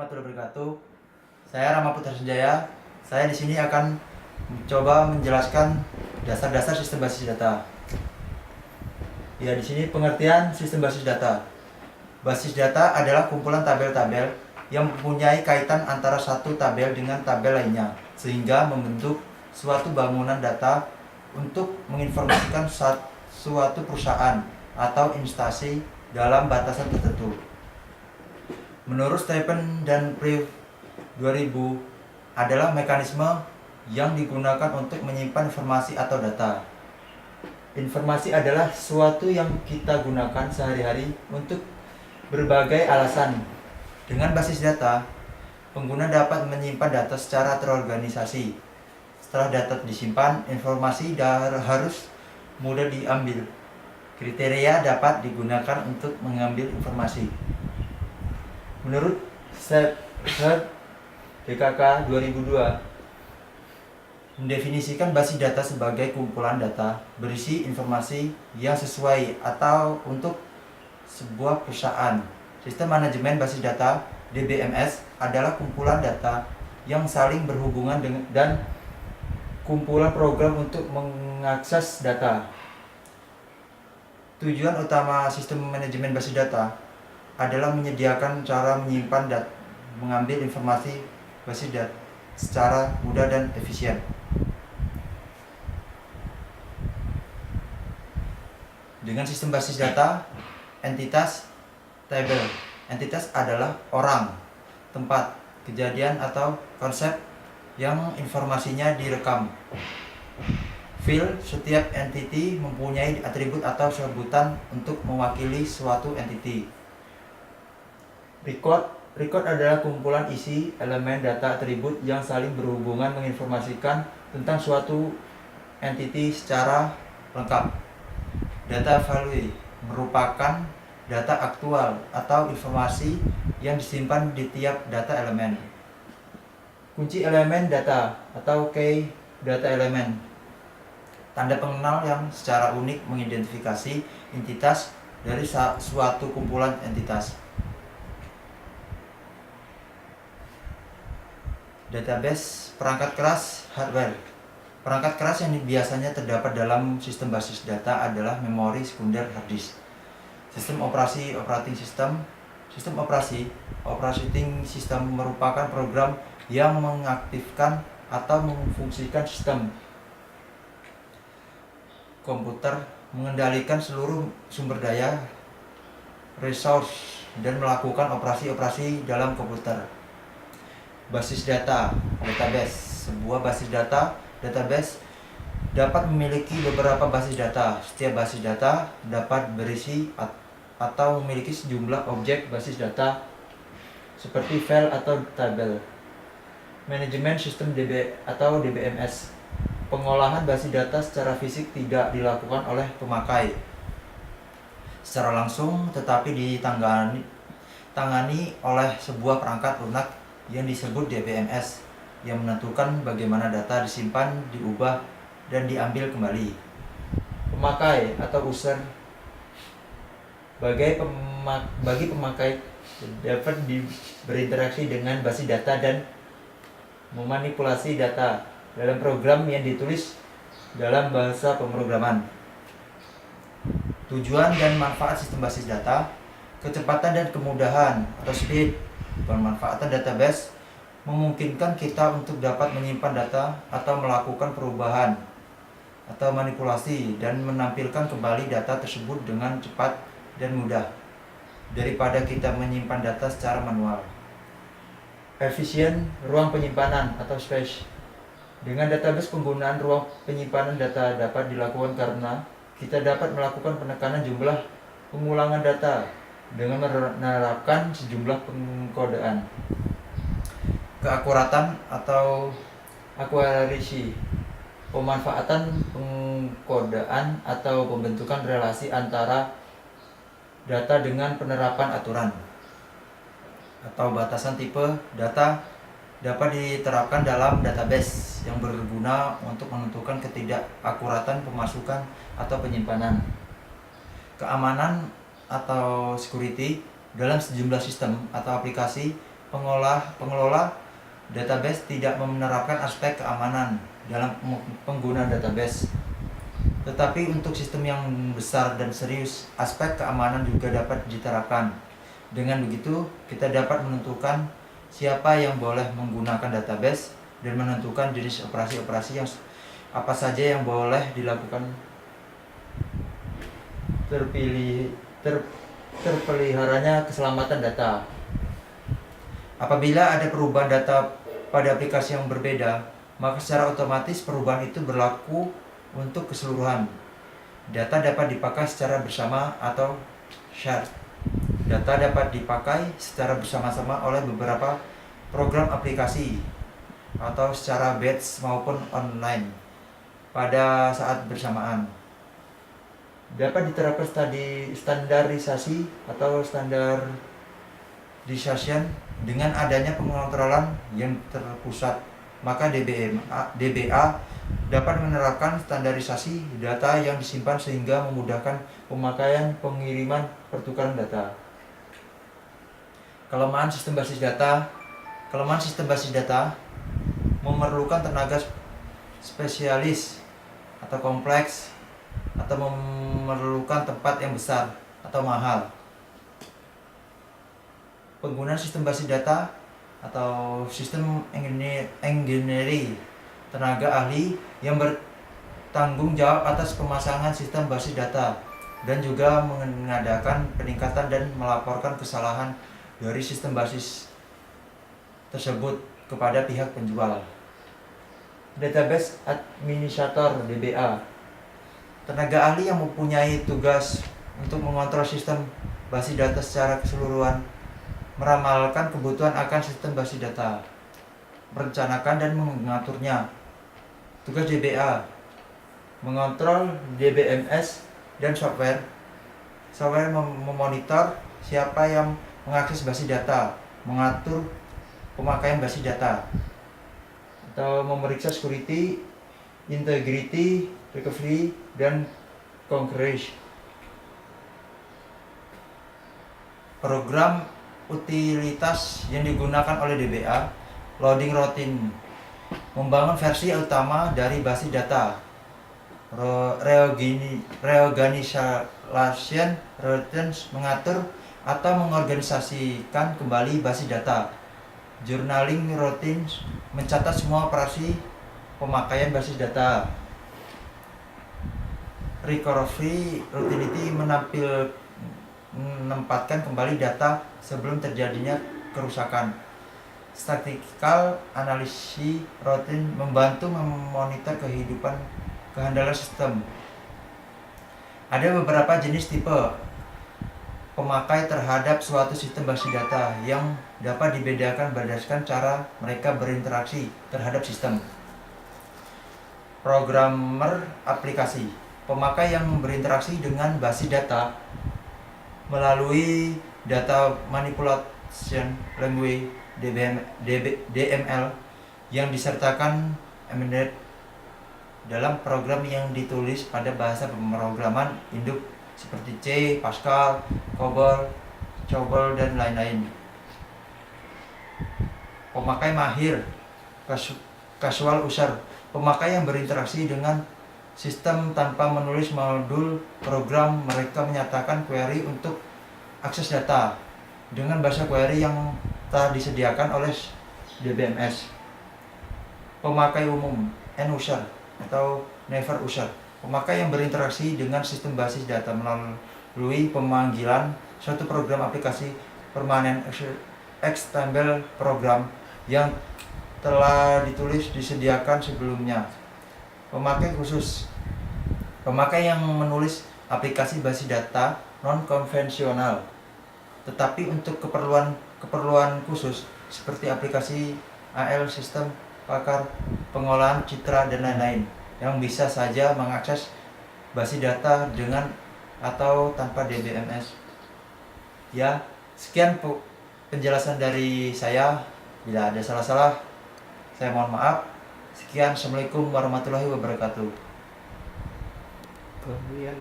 warahmatullahi wabarakatuh. Saya Rama Putra Sunjaya. Saya di sini akan mencoba menjelaskan dasar-dasar sistem basis data. Ya, di sini pengertian sistem basis data. Basis data adalah kumpulan tabel-tabel yang mempunyai kaitan antara satu tabel dengan tabel lainnya, sehingga membentuk suatu bangunan data untuk menginformasikan suatu perusahaan atau instansi dalam batasan tertentu. Menurut Stephen dan Priv 2000 adalah mekanisme yang digunakan untuk menyimpan informasi atau data. Informasi adalah sesuatu yang kita gunakan sehari-hari untuk berbagai alasan. Dengan basis data, pengguna dapat menyimpan data secara terorganisasi. Setelah data disimpan, informasi harus mudah diambil. Kriteria dapat digunakan untuk mengambil informasi. Menurut DKK 2002 mendefinisikan basis data sebagai kumpulan data berisi informasi yang sesuai atau untuk sebuah perusahaan. Sistem manajemen basis data (DBMS) adalah kumpulan data yang saling berhubungan dan kumpulan program untuk mengakses data. Tujuan utama sistem manajemen basis data adalah menyediakan cara menyimpan dan mengambil informasi basis data secara mudah dan efisien. Dengan sistem basis data, entitas, tabel. Entitas adalah orang, tempat, kejadian atau konsep yang informasinya direkam. File, setiap entity mempunyai atribut atau sebutan untuk mewakili suatu entity. Record adalah kumpulan isi elemen data atribut yang saling berhubungan menginformasikan tentang suatu entity secara lengkap. Data value merupakan data aktual atau informasi yang disimpan di tiap data elemen. Kunci elemen data atau key data element, tanda pengenal yang secara unik mengidentifikasi entitas dari suatu kumpulan entitas. Database, perangkat keras, hardware. Perangkat keras yang biasanya terdapat dalam sistem basis data adalah memori sekunder hard disk. Sistem operasi, operating system. Sistem operasi, operating system merupakan program yang mengaktifkan atau memfungsikan sistem komputer, mengendalikan seluruh sumber daya, resource, dan melakukan operasi-operasi dalam komputer. Basis data, database. Sebuah basis data, database dapat memiliki beberapa basis data. Setiap basis data dapat berisi atau memiliki sejumlah objek basis data seperti file atau tabel. Manajemen sistem atau DBMS. Pengolahan basis data secara fisik tidak dilakukan oleh pemakai secara langsung, tetapi ditangani oleh sebuah perangkat lunak yang disebut DBMS yang menentukan bagaimana data disimpan, diubah, dan diambil kembali. Pemakai atau user bagi pemakai dapat berinteraksi dengan basis data dan memanipulasi data dalam program yang ditulis dalam bahasa pemrograman. Tujuan dan manfaat sistem basis data, kecepatan dan kemudahan atau speed. Pemanfaatan database memungkinkan kita untuk dapat menyimpan data atau melakukan perubahan atau manipulasi dan menampilkan kembali data tersebut dengan cepat dan mudah daripada kita menyimpan data secara manual. Efisien ruang penyimpanan atau space. Dengan database, penggunaan ruang penyimpanan data dapat dilakukan karena kita dapat melakukan penekanan jumlah pengulangan data dengan menerapkan sejumlah pengkodean. Keakuratan atau accuracy, pemanfaatan pengkodean atau pembentukan relasi antara data dengan penerapan aturan atau batasan tipe data dapat diterapkan dalam database yang berguna untuk menentukan ketidakakuratan pemasukan atau penyimpanan. Keamanan atau security dalam sejumlah sistem atau aplikasi pengelola database tidak menerapkan aspek keamanan dalam penggunaan database. Tetapi untuk sistem yang besar dan serius, aspek keamanan juga dapat diterapkan. Dengan begitu, kita dapat menentukan siapa yang boleh menggunakan database dan menentukan jenis operasi-operasi yang apa saja yang boleh dilakukan. Terpeliharanya keselamatan data. Apabila ada perubahan data pada aplikasi yang berbeda, maka secara otomatis perubahan itu berlaku untuk keseluruhan. Data dapat dipakai secara bersama atau shared. Data dapat dipakai secara bersama-sama oleh beberapa program aplikasi atau secara batch maupun online pada saat bersamaan. Dapat diterapkan standarisasi atau standardization dengan adanya pengontrolan yang terpusat. Maka DBA dapat menerapkan standarisasi data yang disimpan sehingga memudahkan pemakaian, pengiriman, pertukaran data. Kelemahan sistem basis data memerlukan tenaga spesialis atau kompleks atau memerlukan tempat yang besar atau mahal. Penggunaan sistem basis data atau sistem engineering, tenaga ahli yang bertanggung jawab atas pemasangan sistem basis data dan juga mengadakan peningkatan dan melaporkan kesalahan dari sistem basis tersebut kepada pihak penjual. Database Administrator (DBA), tenaga ahli yang mempunyai tugas untuk mengontrol sistem basis data secara keseluruhan, meramalkan kebutuhan akan sistem basis data, merencanakan dan mengaturnya. Tugas DBA: mengontrol DBMS dan software memonitor siapa yang mengakses basis data, mengatur pemakaian basis data, atau memeriksa security, integrity, recovery, dan concurrency. Program utilitas yang digunakan oleh DBA: loading routine, membangun versi utama dari basis data, reorganization routines, mengatur atau mengorganisasikan kembali basis data, journaling routines, mencatat semua operasi pemakaian basis data, recovery routinity, menempatkan kembali data sebelum terjadinya kerusakan, statistical analysis routine, membantu memonitor kehandalan sistem. Ada beberapa jenis tipe pemakai terhadap suatu sistem basis data yang dapat dibedakan berdasarkan cara mereka berinteraksi terhadap sistem. Programmer aplikasi, pemakai yang berinteraksi dengan basis data melalui data manipulation language (DML) yang disertakan embedded dalam program yang ditulis pada bahasa pemrograman induk seperti C, Pascal, COBOL, dan lain-lain. Pemakai mahir casual user, pemakai yang berinteraksi dengan sistem tanpa menulis modul program. Mereka menyatakan query untuk akses data dengan bahasa query yang telah disediakan oleh DBMS. Pemakai umum end user atau never user, pemakai yang berinteraksi dengan sistem basis data melalui pemanggilan suatu program aplikasi permanen extendable program yang telah disediakan sebelumnya. Pemakai khusus, pemakai yang menulis aplikasi basis data non-konvensional tetapi untuk keperluan khusus seperti aplikasi AL, sistem pakar, pengolahan citra, dan lain-lain, yang bisa saja mengakses basis data dengan atau tanpa DBMS. Ya, sekian penjelasan dari saya. Bila ada salah-salah, saya mohon maaf. Sekian, Assalamualaikum warahmatullahi wabarakatuh.